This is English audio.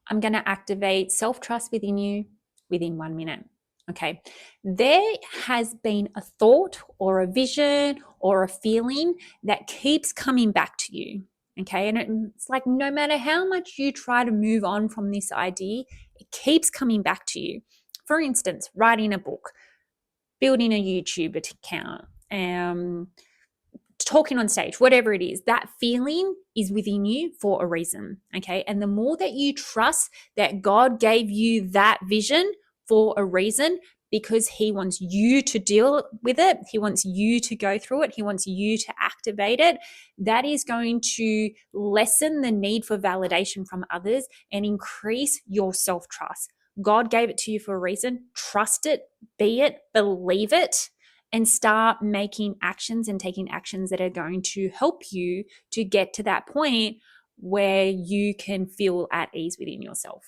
I'm going to activate self-trust within you within 1 minute. Okay. There has been a thought or a vision or a feeling that keeps coming back to you. Okay. And it's like no matter how much you try to move on from this idea, it keeps coming back to you. For instance, writing a book, building a YouTube account, talking on stage, whatever it is, that feeling is within you for a reason. Okay. And the more that you trust that God gave you that vision for a reason, because he wants you to deal with it, he wants you to go through it, he wants you to activate it, that is going to lessen the need for validation from others and increase your self-trust. God gave it to you for a reason. Trust it, be it, believe it, and start making actions and taking actions that are going to help you to get to that point where you can feel at ease within yourself.